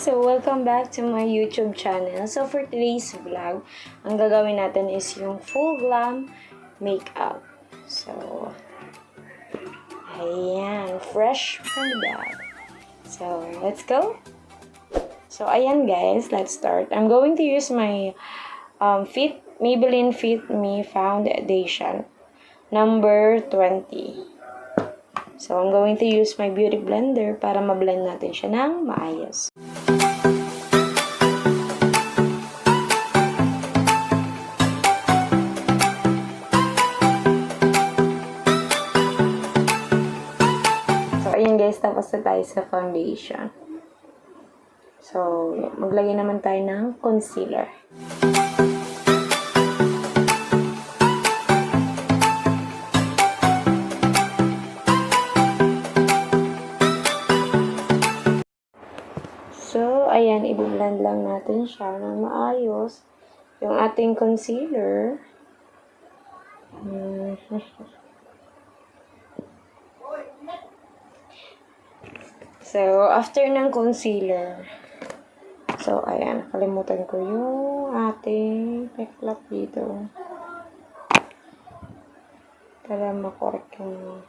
So welcome back to my YouTube channel. So for today's vlog, ang gagawin natin is yung full glam makeup. So, ayan, fresh from the bag. So, let's go. So, ayan guys, let's start. I'm going to use my Maybelline Fit Me Foundation number 20. So, I'm going to use my beauty blender para ma-blend natin siya ng maayos. So, ayan guys, tapos na tayo sa foundation. So, maglagay naman tayo ng concealer. So, ayan, i-blend lang natin siya ng maayos. Yung ating concealer. So, after ng concealer, so, ayan, nakalimutan ko yung ating peklap dito. Para makorek yung,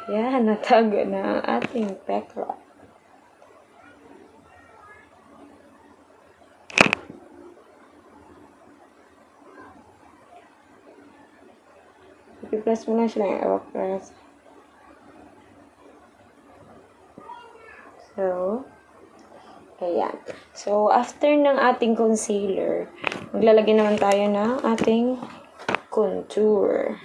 ayan, natago na ang ating peklap. I-press mo na siya ng evaporate. So, ayan. So, after ng ating concealer, maglalagay naman tayo ng ating contour.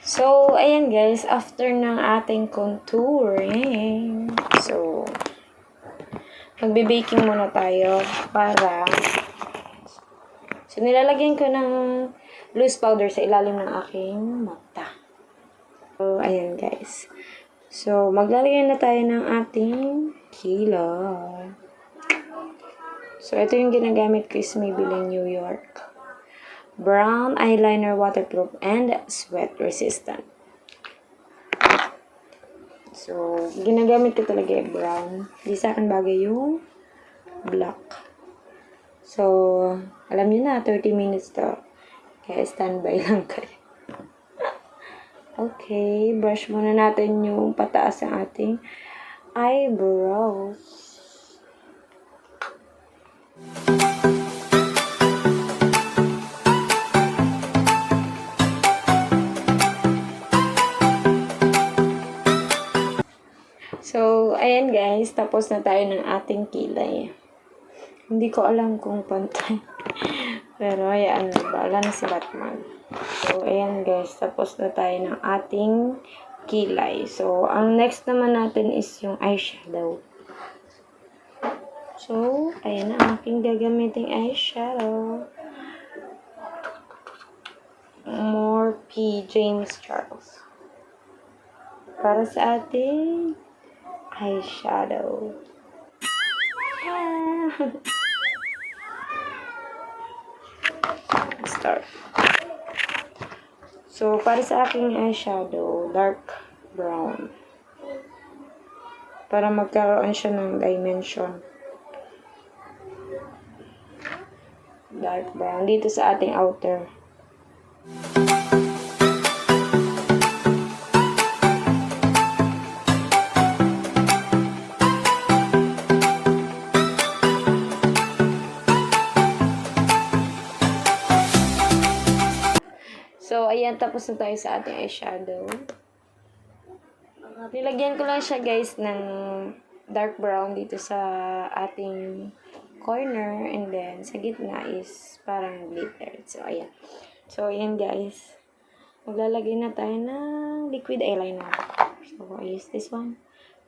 So, ayan guys, after ng ating contouring, so, magbe-baking muna tayo para, so, nilalagyan ko ng loose powder sa ilalim ng aking mata. So, ayan guys. So, maglalagay na tayo ng ating kilay. So, ito yung ginagamit ko is Maybelline New York Brown Eyeliner Waterproof and Sweat Resistant. So, ginagamit ko talaga yung brown. Di sa akin bagay yung black. So, alam niyo na, 30 minutes to. Kaya standby lang kayo. Okay, brush muna natin yung pataas ng ating eyebrows. So, ayan guys, tapos na tayo ng ating kilay. Hindi ko alam kung pantay. Pero, ayan, bahala na si Batman. So, ayan guys, tapos na tayo ng ating kilay. So, ang next naman natin is yung eyeshadow. So, ayan na ang aking gagamiting eyeshadow. Morphe James Charles. Para sa ating eyeshadow. Start. So, para sa aking eyeshadow, dark brown. Para magkaroon siya ng dimension. Dark brown. Dito sa ating outer. So, ayan, tapos na tayo sa ating eyeshadow. Nilagyan ko lang siya, guys, ng dark brown dito sa ating corner. And then, sa gitna is parang glitter. So, ayan. So, ayan, guys. Maglalagay na tayo ng liquid eyeliner. So, I use this one.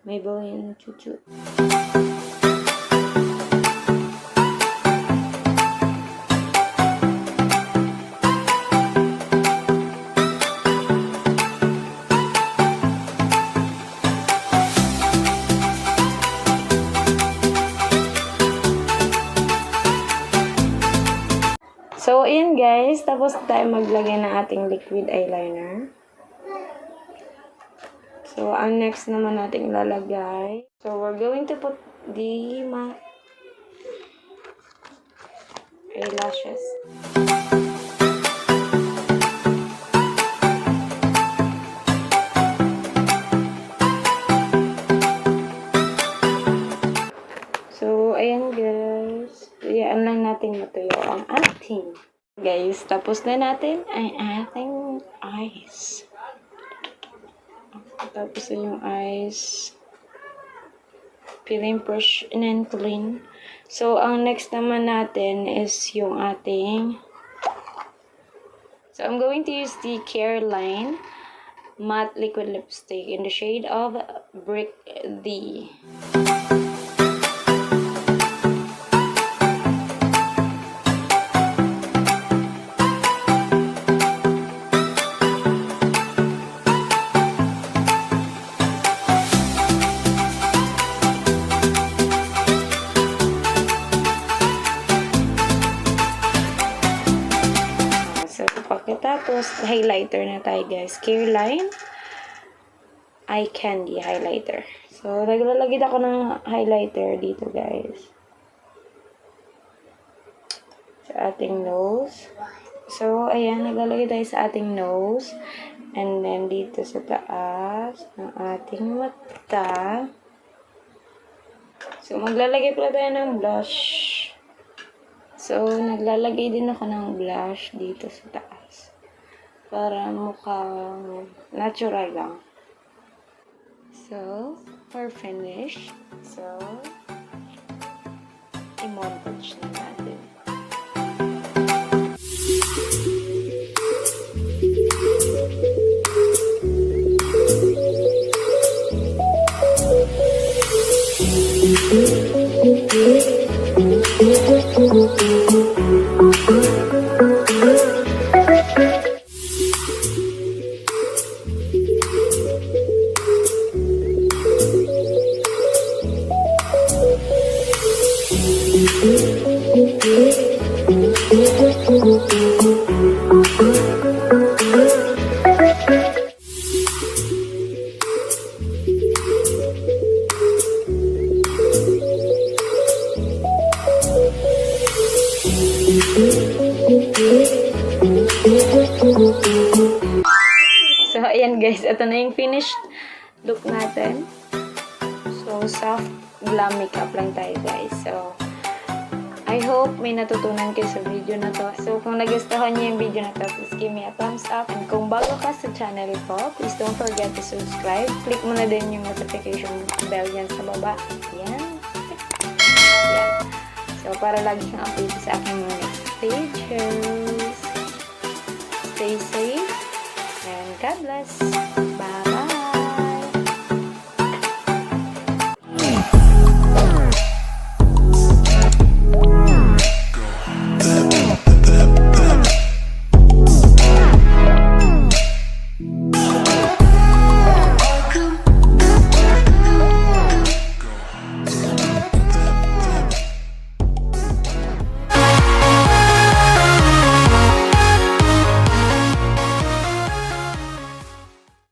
Maybelline Choo Choo. So, ayan guys. Tapos tayo maglagay ng ating liquid eyeliner. So, ang next naman natin ilalagay. So, we're going to put the eyelashes. So, ayan guys. Iyaan lang natin matuyo ang ating. Guys, tapos na natin ang ating eyes. Tapos yung eyes. Peeling brush and clean. So, ang next naman natin is yung ating. So, I'm going to use the Careline Matte Liquid Lipstick in the shade of Brick D. Tapos, highlighter na tayo guys. Careline Eye Candy Highlighter. So, naglalagay ako ng highlighter dito guys. Sa ating nose. So, ayan. Naglalagay tayo sa ating nose. And then, dito sa taas ng ating mata. So, maglalagay pala tayo ng blush. So, naglalagay din ako ng blush dito sa taas. Para mukhang natural lang. So, we're finished. So, i-montage na natin. So, ayan guys. Ito na yung finished look natin. So, soft glam makeup lang tayo guys. So, I hope may natutunan kayo sa video na to. So, kung nagustuhan niyo yung video na to, please give me a thumbs up. And kung bago ka sa channel ko, please don't forget to subscribe. Click mo na din yung notification bell yan sa baba. Yan. Yan. So, para lagi kang update sa aking mga next pages. Stay safe and God bless.